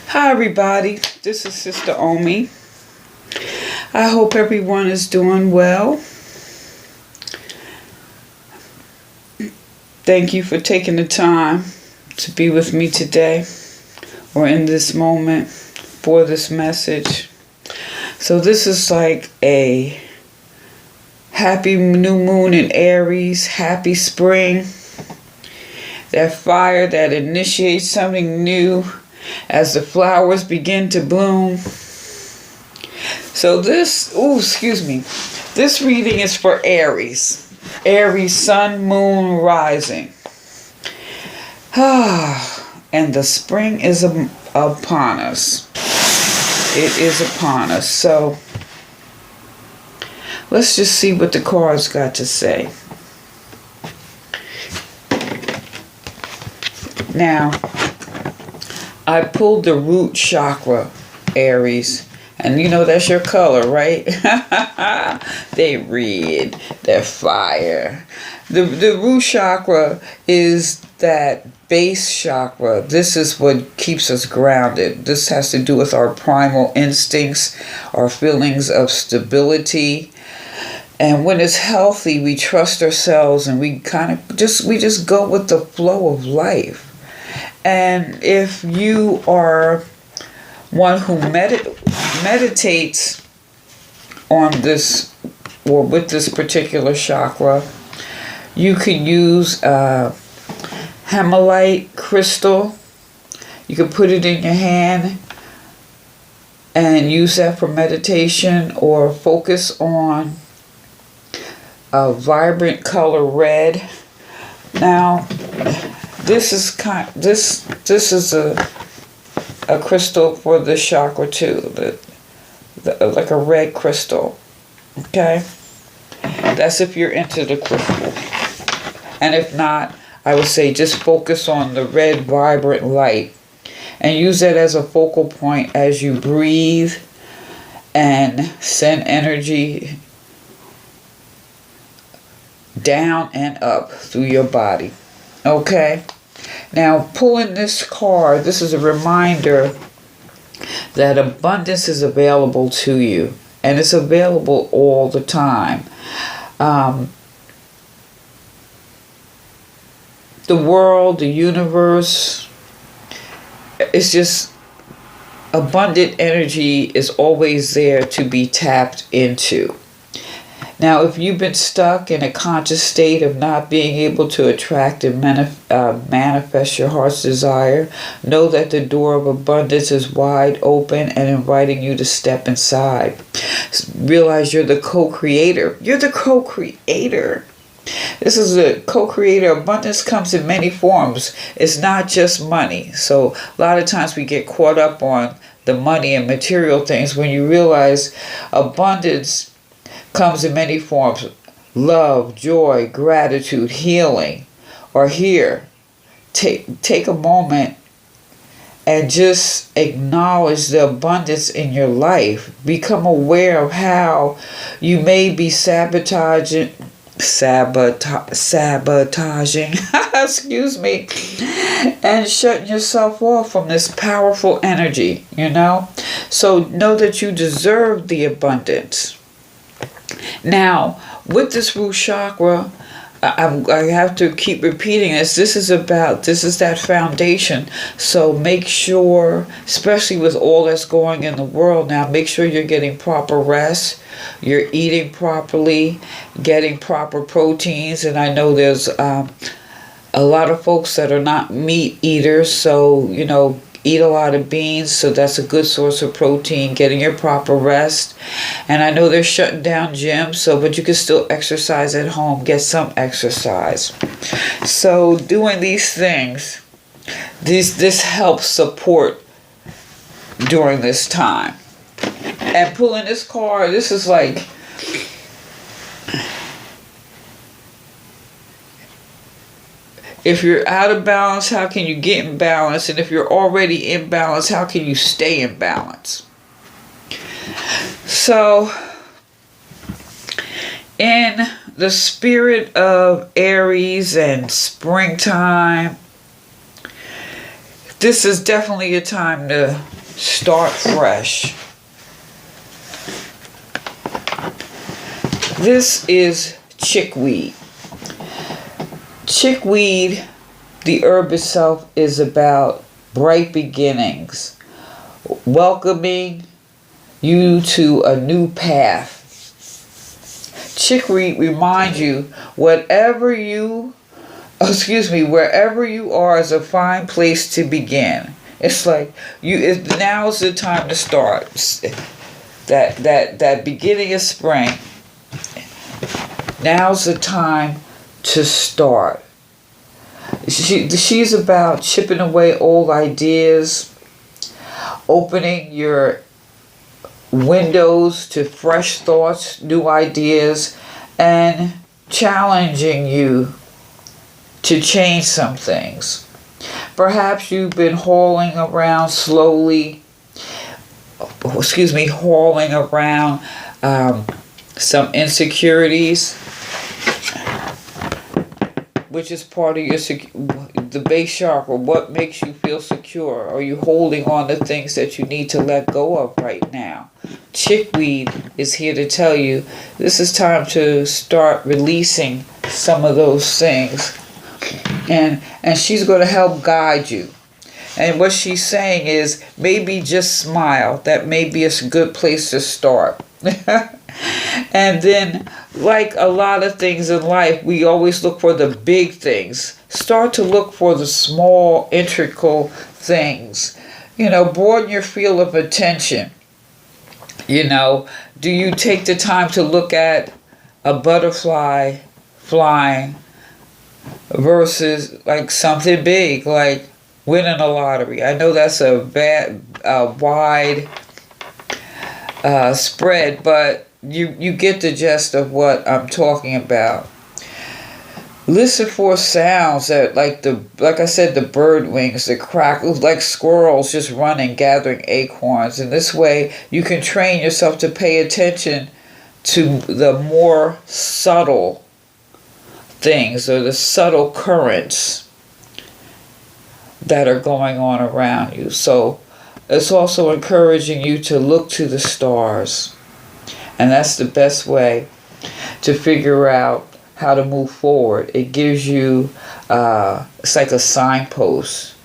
Hi everybody, this is Sister Omi. I hope everyone is doing well. Thank you for taking the time to be with me today or in this moment for this message. So this is like a happy new moon in Aries, happy spring, that fire that initiates something new as the flowers begin to bloom. So this reading is for Aries. Aries, sun, moon, rising. And the spring is upon us. It is upon us. So let's just see what the cards got to say. Now, I pulled the root chakra, Aries. And you know that's your color, right? They red, they're fire. The root chakra is that base chakra. This is what keeps us grounded. This has to do with our primal instincts, our feelings of stability. And when it's healthy, we trust ourselves and we just go with the flow of life. And if you are one who meditates on this or with this particular chakra, you could use Hemalite crystal. You could put it in your hand and use that for meditation, or focus on a vibrant color red. Now, this is a crystal for this chakra too, like a red crystal. Okay, that's if you're into the crystal. And if not, I would say just focus on the red vibrant light and use that as a focal point as you breathe and send energy down and up through your body. Okay, now pulling this card, this is a reminder that abundance is available to you, and it's available all the time. The world, the universe, it's just abundant energy is always there to be tapped into. Now, if you've been stuck in a conscious state of not being able to attract and manifest your heart's desire, know that the door of abundance is wide open and inviting you to step inside. Realize you're the co-creator. You're the co-creator. This is a co-creator. Abundance comes in many forms. It's not just money. So a lot of times we get caught up on the money and material things when you realize abundance comes in many forms. Love, joy, gratitude, healing are here. Take a moment and just acknowledge the abundance in your life. Become aware of how you may be sabotaging excuse me, and shutting yourself off from this powerful energy, So know that you deserve the abundance. Now, with this root chakra, I have to keep repeating this. This is that foundation. So make sure, especially with all that's going in the world now, make sure you're getting proper rest, you're eating properly, getting proper proteins. And I know there's a lot of folks that are not meat eaters, so, eat a lot of beans, so that's a good source of protein, getting your proper rest. And I know they're shutting down gyms, but you can still exercise at home, get some exercise. So doing these things, this helps support during this time. And pulling this card, this is like, if you're out of balance, how can you get in balance? And if you're already in balance, how can you stay in balance? So, in the spirit of Aries and springtime, this is definitely a time to start fresh. This is chickweed. Chickweed, the herb itself, is about bright beginnings, welcoming you to a new path. Chickweed reminds you wherever you are is a fine place to begin. It's like now's the time to start. That beginning of spring. Now's the time to start. She's about chipping away old ideas, opening your windows to fresh thoughts, new ideas, and challenging you to change some things. Perhaps you've been hauling around some insecurities, which is part of the base chakra. What makes you feel secure? Are you holding on to things that you need to let go of right now? Chickweed is here to tell you this is time to start releasing some of those things. And she's going to help guide you. And what she's saying is maybe just smile. That may be a good place to start. And then, like a lot of things in life, we always look for the big things. Start to look for the small, integral things. Broaden your field of attention. Do you take the time to look at a butterfly flying versus like something big, like winning a lottery? I know that's a wide spread, but you get the gist of what I'm talking about. Listen for sounds that, like I said, the bird wings, the crackles, like squirrels just running, gathering acorns. And this way, you can train yourself to pay attention to the more subtle things or the subtle currents that are going on around you. So it's also encouraging you to look to the stars. And that's the best way to figure out how to move forward. It gives you, it's like a signpost.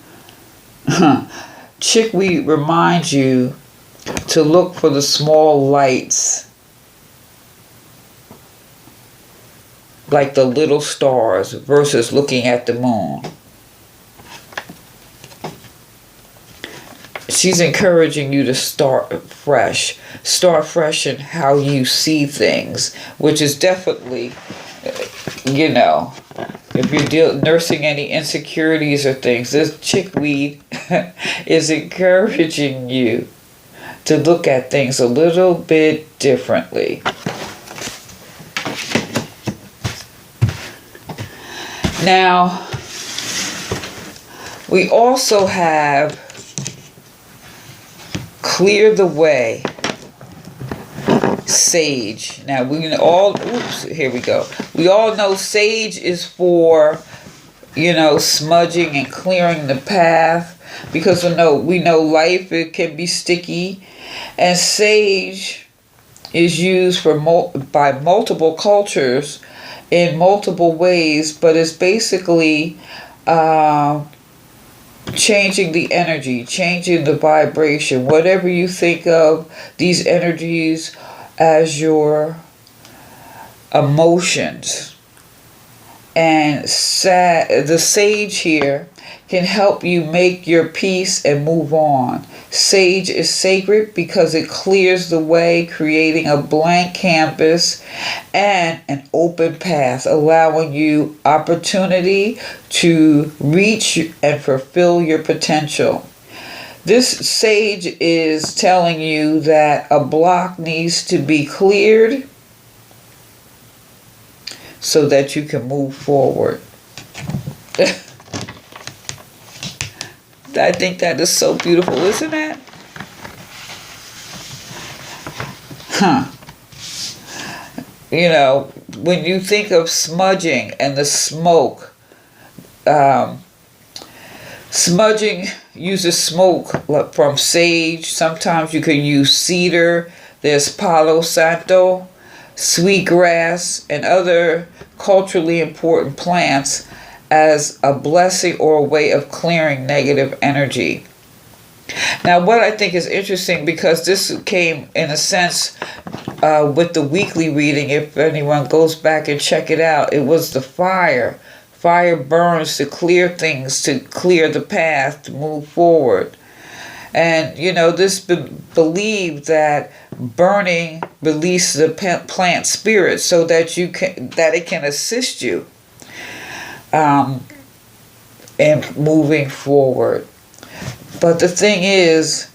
Chickweed reminds you to look for the small lights, like the little stars, versus looking at the moon. She's encouraging you to start fresh. Start fresh in how you see things, which is definitely, if you're nursing any insecurities or things, this chickweed is encouraging you to look at things a little bit differently. Now, we also have clear the way, sage. Now we all know sage is for, smudging and clearing the path, because we know life, it can be sticky, and sage is used by multiple cultures in multiple ways, but it's basically changing the energy, changing the vibration, whatever you think of these energies as your emotions. And the sage here can help you make your peace and move on. Sage is sacred because it clears the way, creating a blank canvas and an open path, allowing you opportunity to reach and fulfill your potential. This sage is telling you that a block needs to be cleared so that you can move forward. I think that is so beautiful, isn't it? When you think of smudging and the smoke, Smudging uses smoke from sage. Sometimes you can use cedar. There's Palo Santo, sweetgrass, and other culturally important plants as a blessing or a way of clearing negative energy. Now, what I think is interesting, because this came in a sense with the weekly reading, if anyone goes back and check it out, it was the fire. Fire burns to clear things, to clear the path, to move forward. And, this believed that burning releases the plant spirit so that it can assist you in moving forward. But the thing is,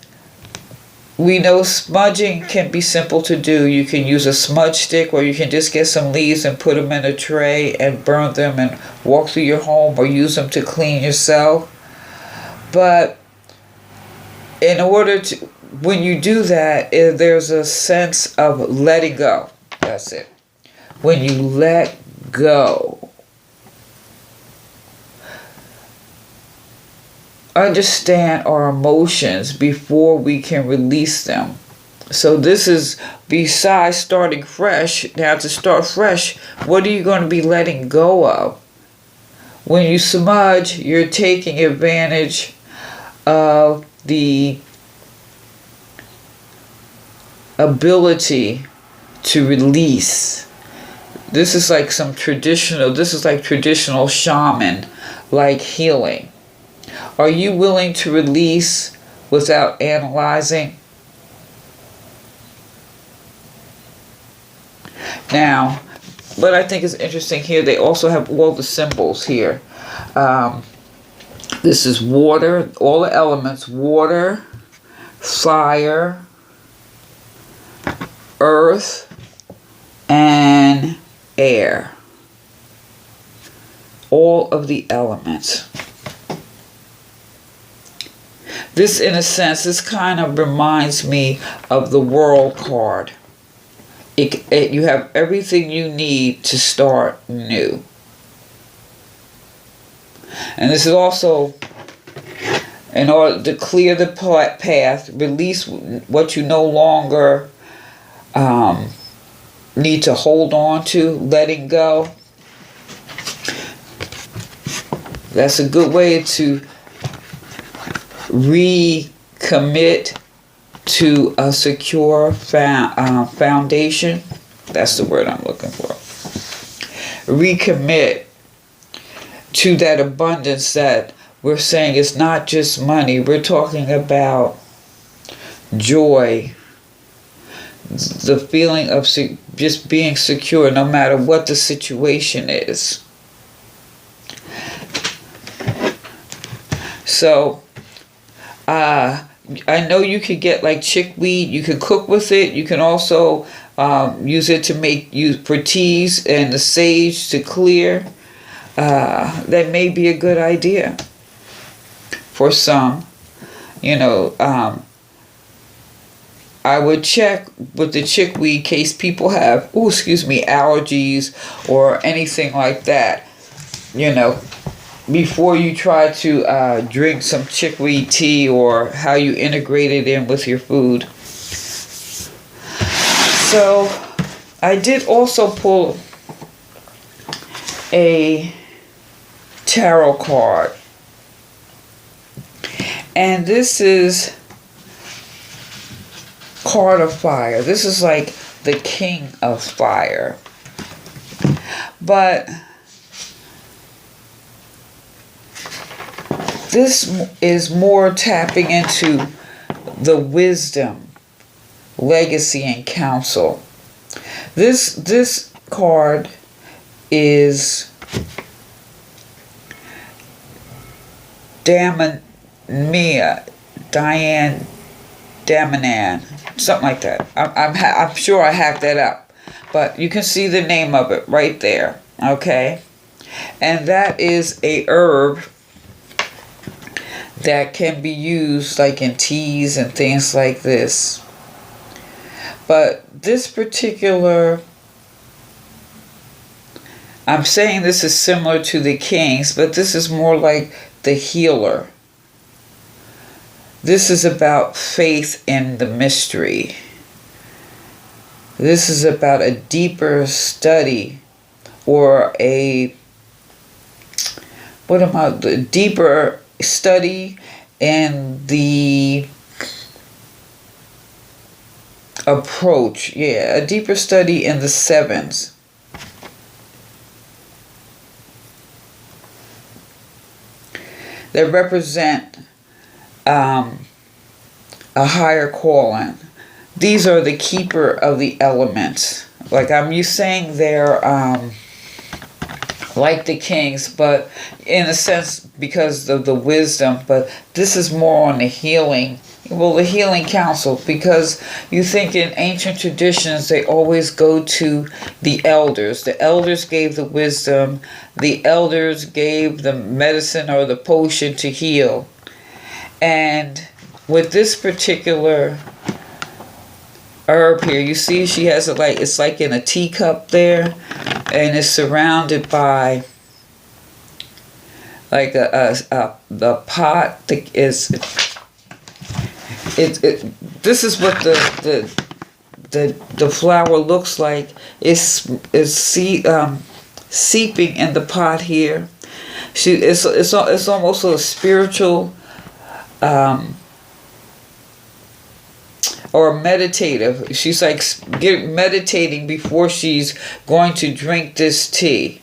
we know smudging can be simple to do. You can use a smudge stick, or you can just get some leaves and put them in a tray and burn them and walk through your home, or use them to clean yourself. But in order to, when you do that, there's a sense of letting go. That's it. When you let go, understand our emotions before we can release them. So this is, besides starting fresh, now to start fresh, what are you going to be letting go of? When you smudge, you're taking advantage of the ability to release. This is like traditional shaman, like healing. Are you willing to release without analyzing? Now, what I think is interesting here, they also have all the symbols here. This is water, all the elements: water, fire, earth, and air. All of the elements. This, in a sense, this kind of reminds me of the World card. You have everything you need to start new. And this is also in order to clear the path, release what you no longer need to hold on to, letting go. That's a good way to recommit to a secure foundation. That's the word I'm looking for. Recommit to that abundance that we're saying is not just money. We're talking about joy, the feeling of just being secure no matter what the situation is. So, I know you could get like chickweed. You can cook with it. You can also use it to use for teas, and the sage to clear. That may be a good idea for some. I would check with the chickweed in case people have, allergies or anything like that. Before you try to drink some chickweed tea, or how you integrate it in with your food. So I did also pull a tarot card. And this is card of fire. This is like the king of fire. But this is more tapping into the wisdom, legacy, and counsel. This card is Diane Damanan, something like that. I'm sure I hacked that up, but you can see the name of it right there. Okay, and that is a herb that can be used like in teas and things like this. But this particular, I'm saying this is similar to the kings, but this is more like the healer. This is about faith in the mystery. This is about a deeper study, or the deeper study and the approach. Yeah, a deeper study in the sevens. That represent a higher calling. These are the keeper of the elements. Like you saying they're like the kings, but in a sense because of the wisdom. But this is more on the healing. Well, the healing council, because you think in ancient traditions they always go to the elders. The elders gave the wisdom. The elders gave the medicine or the potion to heal. And with this particular herb here, you see she has it's like in a teacup there, and it's surrounded by like the pot that is this is what the flower looks like. It's seeping in the pot here. It's almost a spiritual or meditative. She's like meditating before she's going to drink this tea.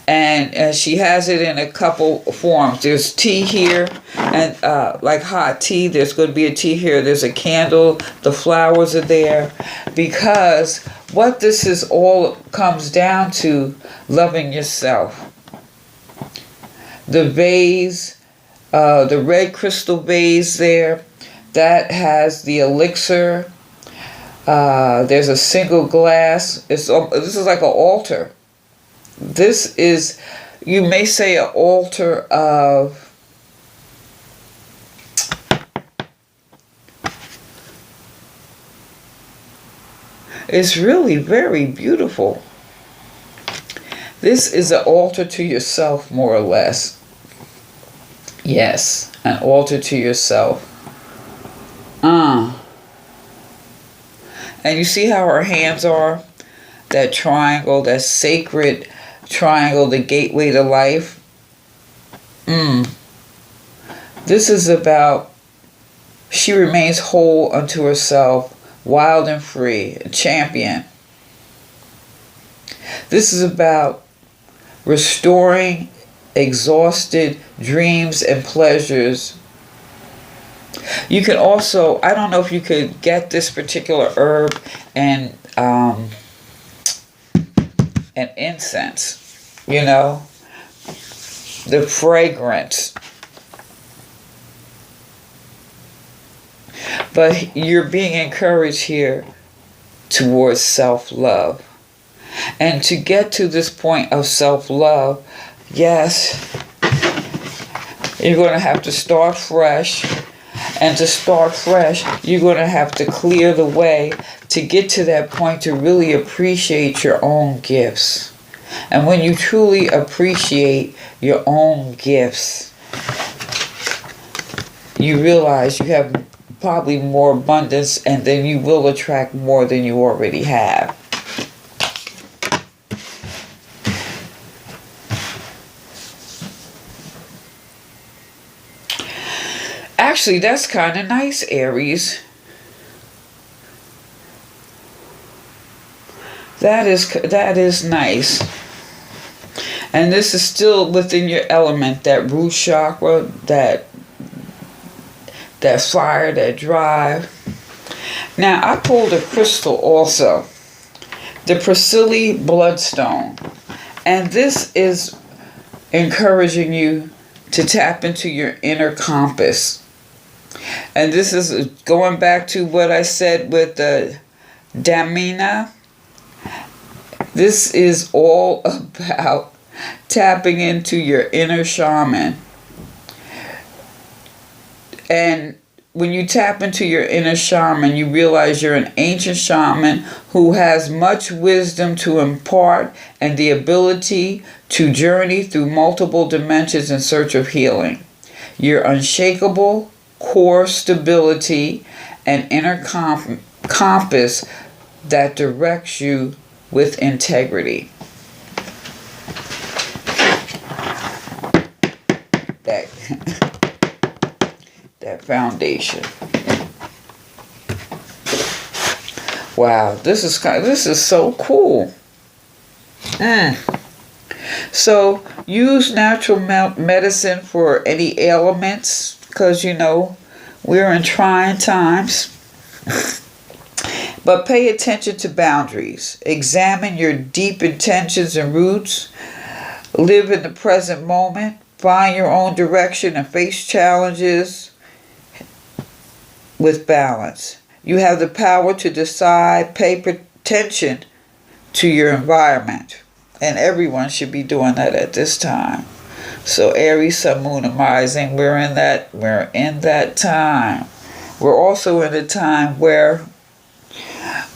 And she has it in a couple forms. There's tea here, and like hot tea. There's going to be a tea here. There's a candle. The flowers are there. Because what this is all comes down to, loving yourself. The vase, the red crystal vase there, that has the elixir. There's a single glass. This is like an altar. This is, you may say, an altar of it's really very beautiful. This is an altar to yourself, more or less. Yes, an altar to yourself. And you see how her hands are? That triangle, that sacred triangle, the gateway to life. This is about, she remains whole unto herself, wild and free, a champion. This is about restoring exhausted dreams and pleasures. You can also, I don't know if you could get this particular herb and incense, the fragrance. But you're being encouraged here towards self-love. And to get to this point of self-love, yes, you're going to have to start fresh. And to start fresh, you're going to have to clear the way to get to that point to really appreciate your own gifts. And when you truly appreciate your own gifts, you realize you have probably more abundance, and then you will attract more than you already have. Actually, that's kind of nice, Aries. That is nice. And this is still within your element, that root chakra, that fire, that drive. Now, I pulled a crystal also, the Priscilla bloodstone. And this is encouraging you to tap into your inner compass. And this is going back to what I said with the Damina. This is all about tapping into your inner shaman. And when you tap into your inner shaman, you realize you're an ancient shaman who has much wisdom to impart and the ability to journey through multiple dimensions in search of healing. You're unshakable, core stability, and inner compass that directs you with integrity. That, that foundation. Wow, this is so cool. So use natural medicine for any ailments, because we're in trying times. But pay attention to boundaries. Examine your deep intentions and roots. Live in the present moment. Find your own direction and face challenges with balance. You have the power to decide. Pay attention to your environment. And everyone should be doing that at this time. So Aries, Sun, Moon, and Rising, we're in that time. We're also in a time where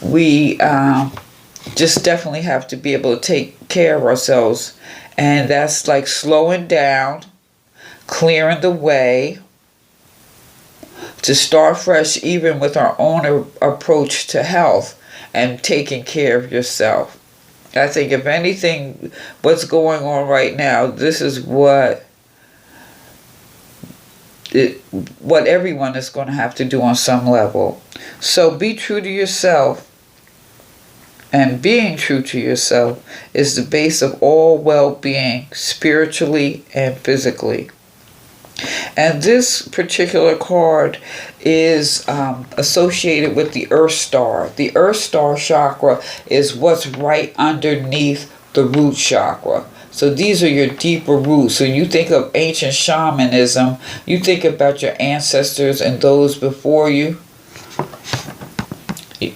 we just definitely have to be able to take care of ourselves. And that's like slowing down, clearing the way, to start fresh even with our own approach to health and taking care of yourself. I think if anything, what's going on right now, this is what everyone is going to have to do on some level. So be true to yourself. And being true to yourself is the base of all well-being, spiritually and physically. And this particular card is associated with the Earth Star. The Earth Star chakra is what's right underneath the root chakra. So these are your deeper roots. So you think of ancient shamanism, you think about your ancestors and those before you.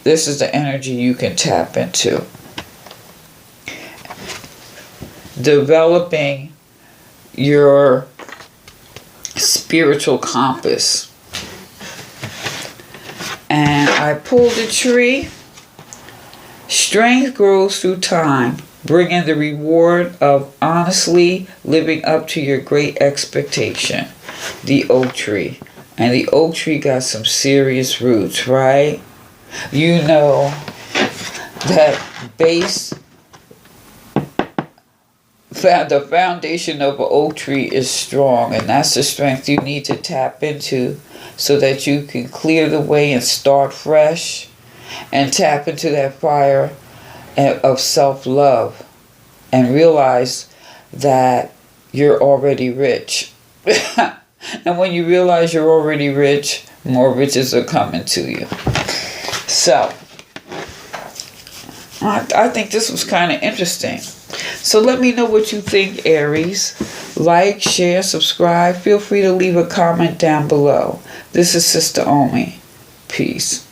This is the energy you can tap into. Developing your spiritual compass. And I pulled a tree. Strength grows through time, bringing the reward of honestly living up to your great expectation. The oak tree. And the oak tree got some serious roots, right? You know that the foundation of an oak tree is strong, and that's the strength you need to tap into so that you can clear the way and start fresh and tap into that fire of self-love and realize that you're already rich. And when you realize you're already rich, more riches are coming to you. So, I think this was kind of interesting. So let me know what you think, Aries. Like, share, subscribe. Feel free to leave a comment down below. This is Sister Omi. Peace.